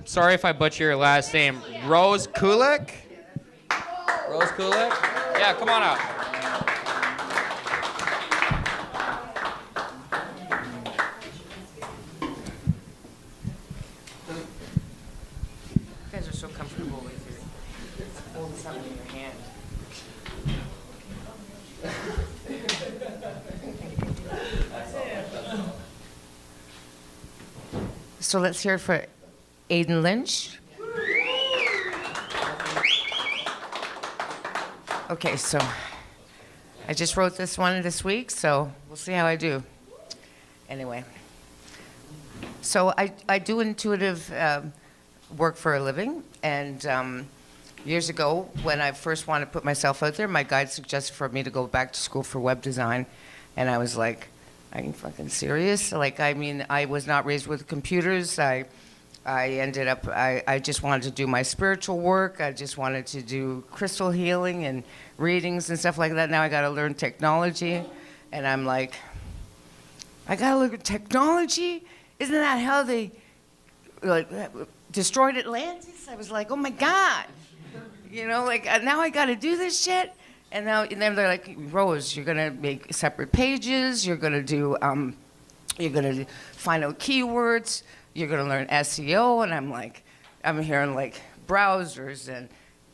Sorry if I butcher your last name. Rose Kulyk? Rose Kulyk? Yeah, come on up. You guys are so comfortable with your holding something in your hand. So let's hear it for Aiden Lynch. Okay, so I just wrote this one this week, so we'll see how I do. Anyway, so I do intuitive work for a living, and years ago, when I first wanted to put myself out there, my guide suggested for me to go back to school for web design, and I was like, are you fucking serious? Like, I mean, I was not raised with computers. I ended up, I just wanted to do my spiritual work. I just wanted to do crystal healing and readings and stuff like that. Now I got to learn technology. And I'm like, I got to learn technology? Isn't that how they destroyed Atlantis? I was like, oh my God. You know, like, now I got to do this shit? And then they're like, Rose, you're gonna make separate pages. You're gonna do, you're gonna find out keywords. You're gonna learn SEO. And I'm like, I'm hearing like browsers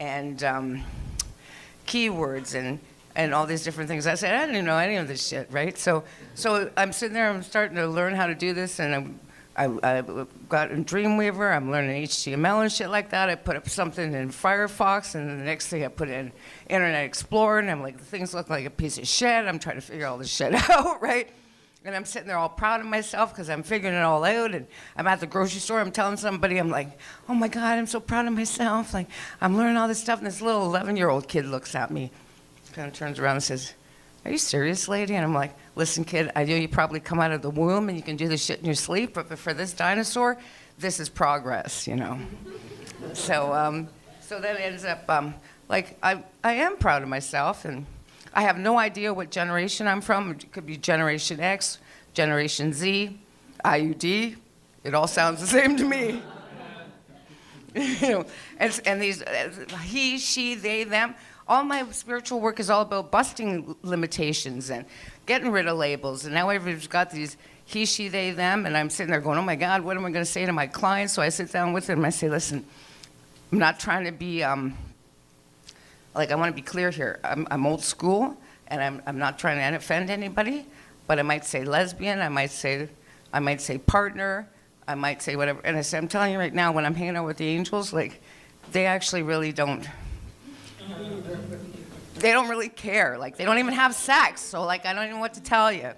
and keywords and all these different things. I said, I didn't know any of this shit, right? So I'm sitting there. I'm starting to learn how to do this, and I got in Dreamweaver. I'm learning HTML and shit like that. I put up something in Firefox, and then the next thing I put in Internet Explorer, and I'm like, things look like a piece of shit. I'm trying to figure all this shit out, right? And I'm sitting there all proud of myself because I'm figuring it all out. And I'm at the grocery store. I'm telling somebody, I'm like, oh my God, I'm so proud of myself. Like, I'm learning all this stuff. And this little 11-year-old kid looks at me, kind of turns around and says, are you serious, lady? And I'm like, listen, kid, I know you probably come out of the womb and you can do this shit in your sleep, but for this dinosaur, this is progress, you know? So that ends up, like, I am proud of myself, and I have no idea what generation I'm from. It could be Generation X, Generation Z, IUD. It all sounds the same to me. You know, and these, he, she, they, them, all my spiritual work is all about busting limitations and getting rid of labels. And now everybody's got these he, she, they, them, and I'm sitting there going, oh my God, what am I going to say to my clients? So I sit down with them and I say, listen, I'm not trying to be, like, I want to be clear here. I'm old school, and I'm not trying to offend anybody, but I might say lesbian, I might say partner, I might say whatever. And I said, I'm telling you right now, when I'm hanging out with the angels, like, they actually really don't. They don't really care. Like, they don't even have sex. So, like, I don't even know what to tell you.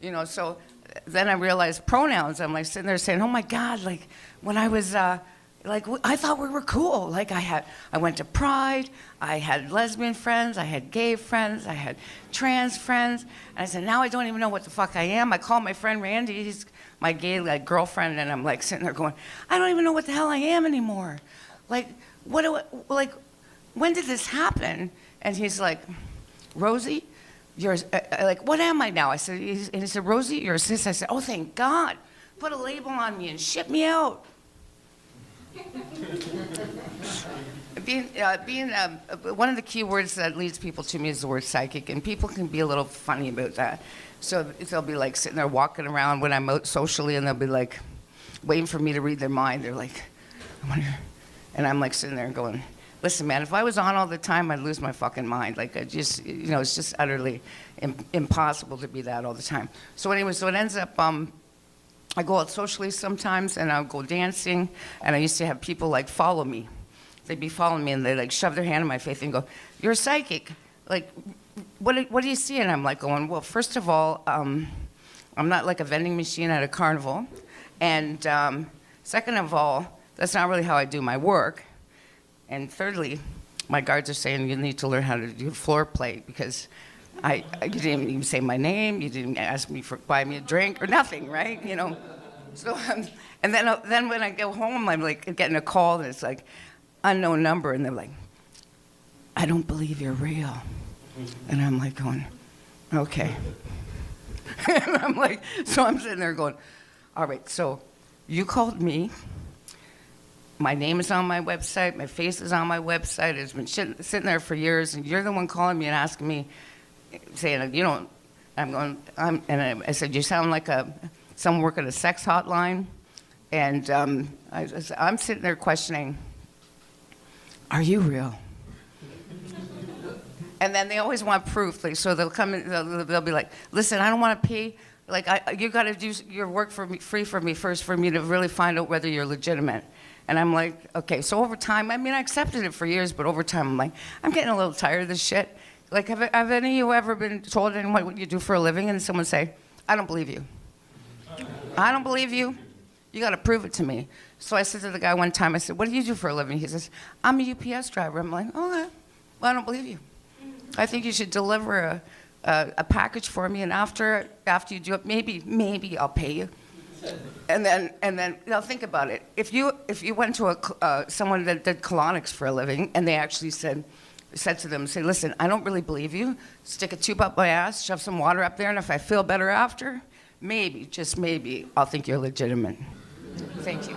You know, so then I realized pronouns. I'm, like, sitting there saying, oh, my God, like, when I was, like, I thought we were cool. Like, I went to Pride. I had lesbian friends. I had gay friends. I had trans friends. And I said, now I don't even know what the fuck I am. I call my friend Randy. He's my gay, like, girlfriend. And I'm, like, sitting there going, I don't even know what the hell I am anymore. Like, what do I, like, when did this happen? And he's like, Rosie, you're, like, what am I now? I said, and he said, Rosie, you're a cis. I said, oh, thank God. Put a label on me and ship me out. One of the key words that leads people to me is the word psychic, and people can be a little funny about that. So they'll be like sitting there walking around when I'm out socially, and they'll be like waiting for me to read their mind. They're like, I wonder, and I'm like sitting there going, listen, man, if I was on all the time, I'd lose my fucking mind. Like, I just, you know, it's just utterly impossible to be that all the time. So anyway, so it ends up, I go out socially sometimes, and I'll go dancing, and I used to have people, like, follow me. They'd be following me, and they, like, shove their hand in my face and go, you're a psychic. Like, what do you see? And I'm, like, going, well, first of all, I'm not like a vending machine at a carnival. And second of all, that's not really how I do my work. And thirdly, my guards are saying you need to learn how to do floor play, because you didn't even say my name, you didn't ask me for buy me a drink or nothing, right? You know. So and then when I go home, I'm like getting a call, and it's like unknown number, and they're like, I don't believe you're real. And I'm like going, okay. And I'm like, so I'm sitting there going, all right, so you called me, My name is on my website. My face is on my website. It's been sitting there for years, and you're the one calling me and asking me, saying, you don't, I said, you sound like someone working a sex hotline. And I'm sitting there questioning, are you real? And then they always want proof. Like, so they'll come in, they'll be like, listen, I don't want to pay. Like, you got to do your work for me, free for me first, for me to really find out whether you're legitimate. And I'm like, okay. So over time, I mean, I accepted it for years, but over time, I'm like, I'm getting a little tired of this shit. Like, have any of you ever been told anyone what you do for a living, and someone say, I don't believe you. I don't believe you. You got to prove it to me. So I said to the guy one time, I said, what do you do for a living? He says, I'm a UPS driver. I'm like, oh, well, I don't believe you. I think you should deliver a package for me, and after you do it, maybe I'll pay you. And then now think about it. If you went to someone that did colonics for a living, and they actually said to them, say, listen, I don't really believe you. Stick a tube up my ass, shove some water up there, and if I feel better after, maybe, just maybe, I'll think you're legitimate. Thank you.